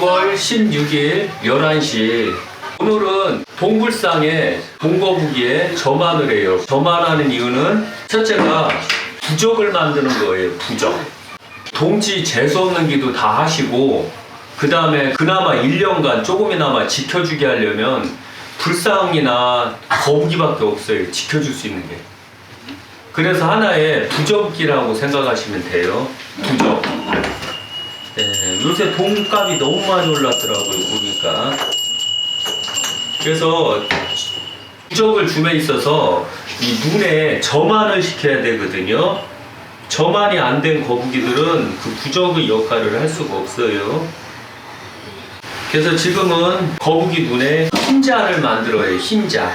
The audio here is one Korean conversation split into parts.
6월 16일 11시 오늘은 동굴상에 동거북이에 점안을 해요. 점안하는 이유는 첫째가 부적을 만드는 거예요. 부적. 동지 재수없는 기도 다 하시고 그 다음에 그나마 1년간 조금이나마 지켜주게 하려면 불상이나 거북이밖에 없어요. 지켜줄 수 있는 게. 그래서 하나의 부적이라고 생각하시면 돼요. 부적. 네, 요새 돈값이 너무 많이 올랐더라고요. 보니까. 그래서 부적을 줌에 있어서 이 눈에 점안을 시켜야 되거든요. 점안이 안 된 거북이들은 그 부적의 역할을 할 수가 없어요. 그래서 지금은 거북이 눈에 흰자를 만들어요. 흰자.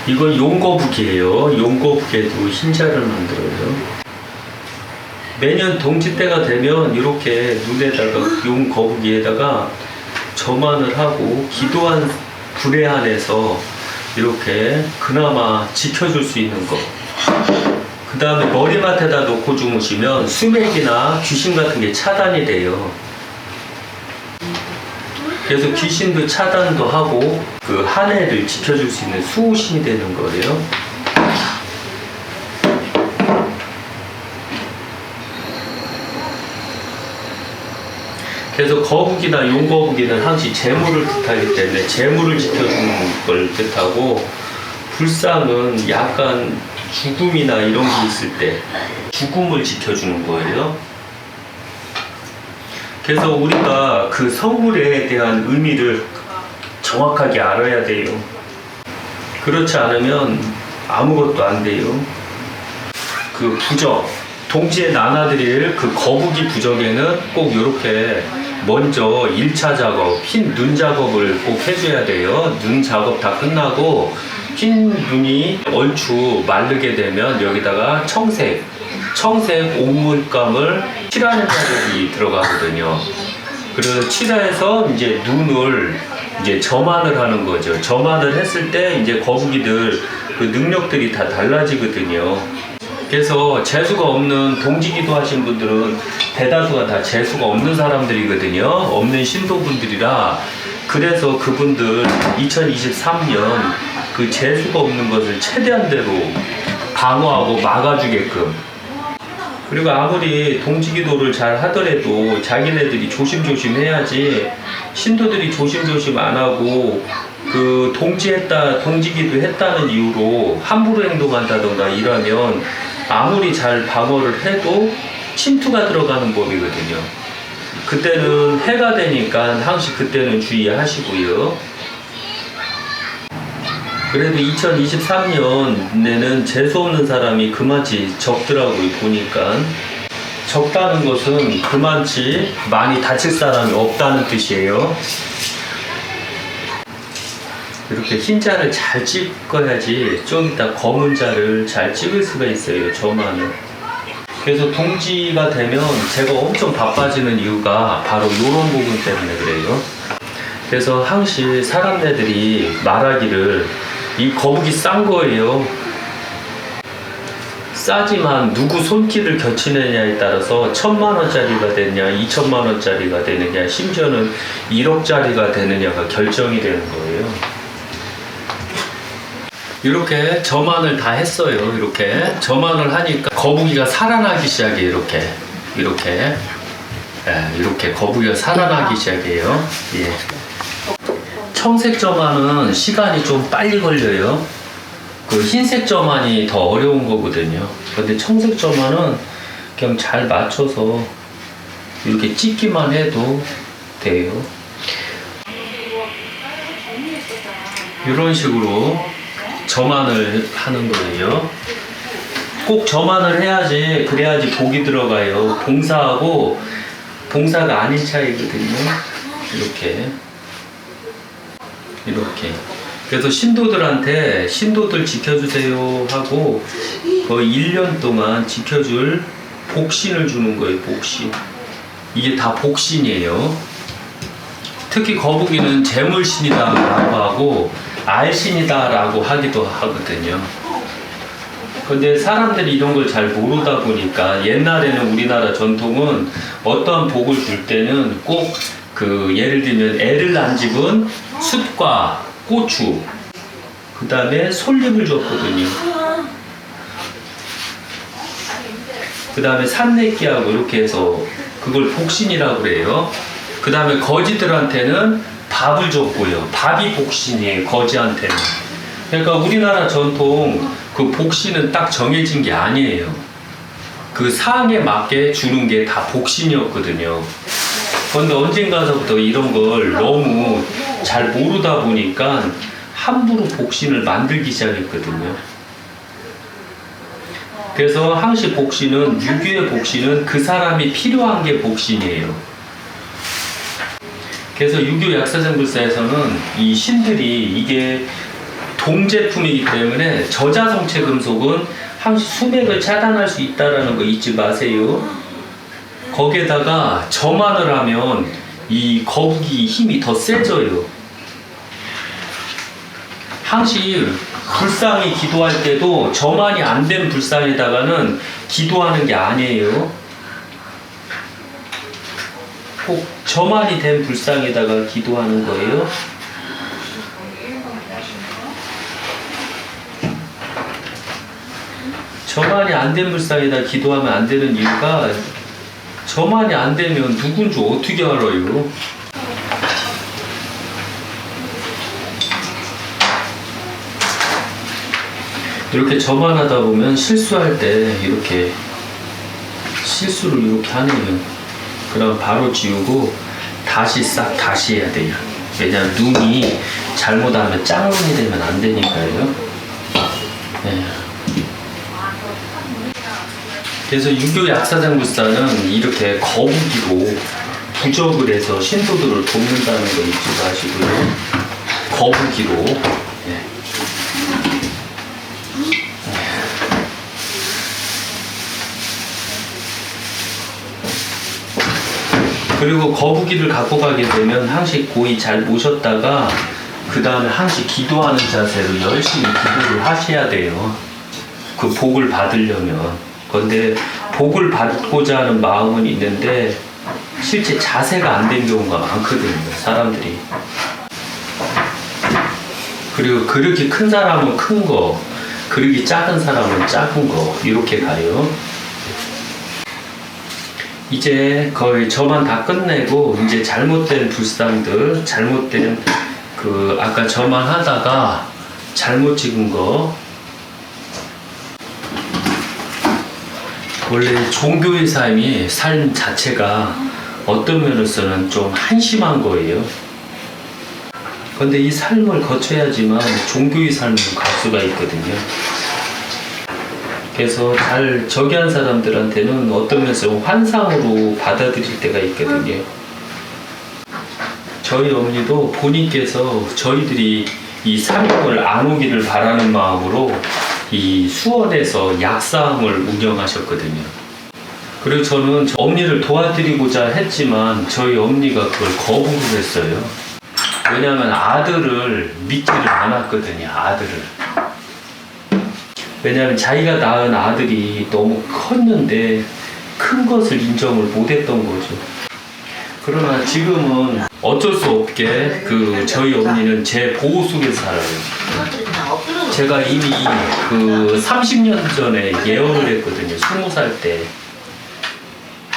이건 용거북이에요. 용거북에도 흰자를 만들어요. 매년 동지 때가 되면 이렇게 눈에다가 용거북이에다가 점안을 하고 기도한 불에 한해서 이렇게 그나마 지켜줄 수 있는 거. 그 다음에 머리맡에다 놓고 주무시면 수맥이나 귀신 같은 게 차단이 돼요. 그래서 귀신도 차단도 하고 그 한 해를 지켜줄 수 있는 수호신이 되는 거예요. 그래서 거북이나 용거북이는 항시 재물을 뜻하기 때문에 재물을 지켜주는 걸 뜻하고, 불상은 약간 죽음이나 이런 게 있을 때 죽음을 지켜주는 거예요. 그래서 우리가 그 성물에 대한 의미를 정확하게 알아야 돼요. 그렇지 않으면 아무것도 안 돼요. 그 부적, 동지에 나눠드릴 그 거북이 부적에는 꼭 이렇게 먼저 1차 작업, 흰 눈 작업을 꼭 해줘야 돼요. 눈 작업 다 끝나고 흰 눈이 얼추 마르게 되면 여기다가 청색 옥물감을 칠하는 작업이 들어가거든요. 그래서 칠해서 이제 눈을 이제 점안을 하는 거죠. 점안을 했을 때 이제 거북이들 그 능력들이 다 달라지거든요. 그래서 재수가 없는 동지기도 하신 분들은 대다수가 다 재수가 없는 사람들이거든요. 없는 신도분들이라, 그래서 그분들 2023년 그 재수가 없는 것을 최대한대로 방어하고 막아주게끔. 그리고 아무리 동지기도를 잘 하더라도 자기네들이 조심조심 해야지, 신도들이 조심조심 안 하고 그 동지기도 했다는 이유로 함부로 행동한다던가 이러면 아무리 잘 방어를 해도 침투가 들어가는 법이거든요. 그때는 해가 되니까 항시 그때는 주의하시고요. 그래도 2023년에는 재수없는 사람이 그만치 적더라고요. 보니까 적다는 것은 그만치 많이 다칠 사람이 없다는 뜻이에요. 이렇게 흰자를 잘 찍어야지 좀 이따 검은 자를 잘 찍을 수가 있어요. 점안을. 그래서 동지가 되면 제가 엄청 바빠지는 이유가 바로 이런 부분 때문에 그래요. 그래서 항시 사람들이 말하기를 이 거북이 싼 거예요. 싸지만 누구 손길을 거치느냐에 따라서 1000만원짜리가 되느냐 2000만원짜리가 되느냐 심지어는 1억짜리가 되느냐가 결정이 되는 거예요. 이렇게 점안을 다 했어요. 이렇게 점안을 하니까 거북이가 살아나기 시작해요. 이렇게 거북이가 살아나기 시작해요. 예. 청색 점안은 시간이 좀 빨리 걸려요. 그 흰색 점안이 더 어려운 거거든요. 근데 청색 점안은 그냥 잘 맞춰서 이렇게 찍기만 해도 돼요. 이런 식으로 점안을 하는 거예요. 꼭 점안을 해야지, 그래야지 복이 들어가요. 봉사하고 봉사가 아닌 차이거든요. 이렇게. 그래서 신도들한테 신도들 지켜주세요 하고 거의 1년 동안 지켜줄 복신을 주는 거예요. 복신. 이게 다 복신이에요. 특히 거북이는 재물신이다라고 하고 알신이다라고 하기도 하거든요. 근데 사람들이 이런 걸 잘 모르다 보니까 옛날에는 우리나라 전통은 어떠한 복을 줄 때는 꼭 그 예를 들면 애를 난 집은 숯과 고추, 그 다음에 솔잎을 줬거든요. 그 다음에 산내끼하고 이렇게 해서 그걸 복신이라고 그래요. 그 다음에 거지들한테는 밥을 줬고요. 밥이 복신이에요, 거지한테는. 그러니까 우리나라 전통 그 복신은 딱 정해진 게 아니에요. 그 상에 맞게 주는 게 다 복신이었거든요. 그런데 언젠가서부터 이런 걸 너무 잘 모르다 보니까 함부로 복신을 만들기 시작했거든요. 그래서 항시 복신은, 유교의 복신은 그 사람이 필요한 게 복신이에요. 그래서 유교 약사장불사에서는 이 신들이 이게 동제품이기 때문에 저자성체 금속은 항시 수맥을 차단할 수 있다는 거 잊지 마세요. 거기에다가 점안을 하면 이 거북이 힘이 더 세져요. 항시 불상이 기도할 때도 점안이 안 된 불상에다가는 기도하는 게 아니에요. 꼭 점안이 된 불상에다가 기도하는 거예요. 점안이 안 된 불상에다 기도하면 안 되는 이유가 점안이 안 되면 누군지 어떻게 알아요? 이렇게 점안하다 보면 실수할 때 이렇게 실수를 이렇게 하네요. 그럼 바로 지우고 다시 해야 돼요. 왜냐하면 눈이 잘못하면 짝눈이 되면 안 되니까요. 네. 그래서 유교 약사장불사는 이렇게 거북이로 부적을 해서 신도들을 돕는다는 거 잊지 마시고요. 거북이로. 네. 그리고 거북이를 갖고 가게 되면 항시 고이 잘 모셨다가 그 다음에 항시 기도하는 자세로 열심히 기도를 하셔야 돼요. 그 복을 받으려면. 그런데 복을 받고자 하는 마음은 있는데 실제 자세가 안 된 경우가 많거든요, 사람들이. 그리고 그릇이 큰 사람은 큰 거, 그릇이 작은 사람은 작은 거, 이렇게 가요. 이제 거의 저만 다 끝내고 이제 잘못된 불상들, 잘못된 그 아까 저만 하다가 잘못 찍은 거, 원래 종교의 삶 자체가 어떤 면에서는 좀 한심한 거예요. 그런데 이 삶을 거쳐야지만 종교의 삶으로 갈 수가 있거든요. 그래서 잘 저기한 사람들한테는 어떤 면에서 환상으로 받아들일 때가 있거든요. 저희 어머니도 본인께서 저희들이 이 사명을 안 오기를 바라는 마음으로 이 수원에서 약사함을 운영하셨거든요. 그리고 저는 어머니를 도와드리고자 했지만 저희 어머니가 그걸 거부를 했어요. 왜냐하면 아들을 믿지를 않았거든요. 아들을. 왜냐하면 자기가 낳은 아들이 너무 컸는데 큰 것을 인정을 못했던 거죠. 그러나 지금은 어쩔 수 없게 그 저희 어머니는 제 보호 속에서 살아요. 제가 이미 그 30년 전에 예언을 했거든요. 20살 때.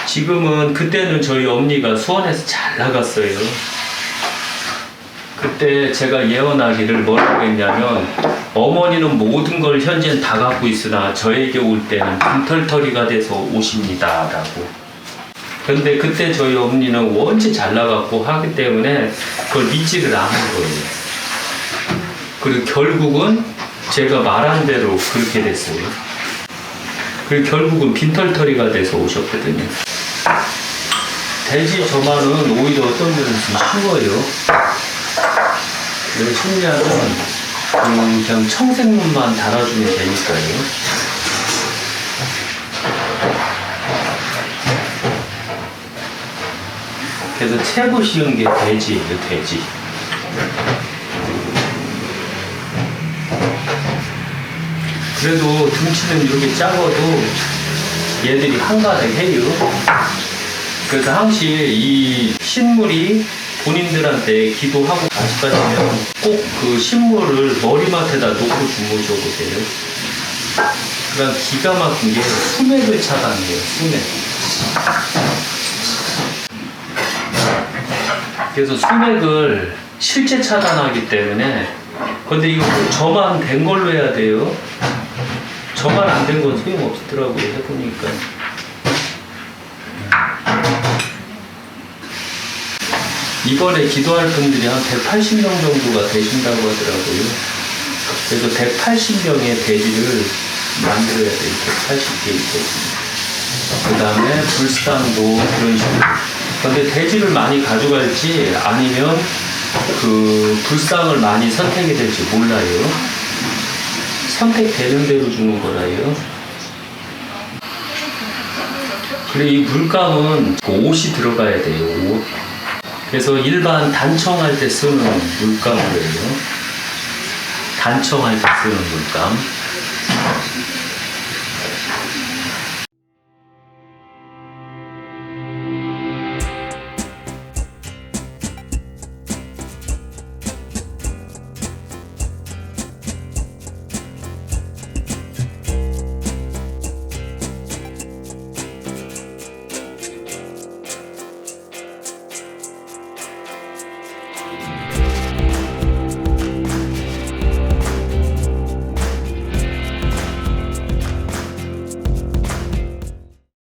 지금은 그때는 저희 어머니가 수원에서 잘 나갔어요. 그때 제가 예언하기를 뭐라고 했냐면 어머니는 모든 걸 현재는 다 갖고 있으나 저에게 올 때는 빈털터리가 돼서 오십니다 라고. 근데 그때 저희 어머니는 원체 잘 나갔고 하기 때문에 그걸 믿지를 않은 거예요. 그리고 결국은 제가 말한 대로 그렇게 됐어요. 그리고 결국은 빈털터리가 돼서 오셨거든요. 대신 저만은 오히려 어떤 면은 좀 쉬워요. 내 심리학은 그냥 청생문만 달아주면 되니까요. 그래서 최고 쉬운 게 돼지예요, 돼지. 그래도 등치는 이렇게 작아도 얘들이 한가득해요. 그래서 항시 이 식물이 본인들한테 기도하고 다시 가시면 꼭 그 식물을 머리맡에다 놓고 주무셔 보세요. 그다음 기가 막힌 게 수맥을 차단해요. 수맥. 그래서 수맥을 실제 차단하기 때문에. 근데 이거 저만 된 걸로 해야 돼요. 저만 안 된 건 소용없더라고요. 해보니까. 이번에 기도할 분들이 한 180명 정도가 되신다고 하더라고요. 그래서 180명의 돼지를 만들어야 돼요. 180개의 돼지. 그 다음에 불상도 그런 식으로. 근데 돼지를 많이 가져갈지 아니면 그 불상을 많이 선택이 될지 몰라요. 선택되는 대로 주는 거라요. 그리고 이 물감은 옷이 들어가야 돼요. 옷. 그래서 일반 단청할 때 쓰는 물감이에요. 단청할 때 쓰는 물감.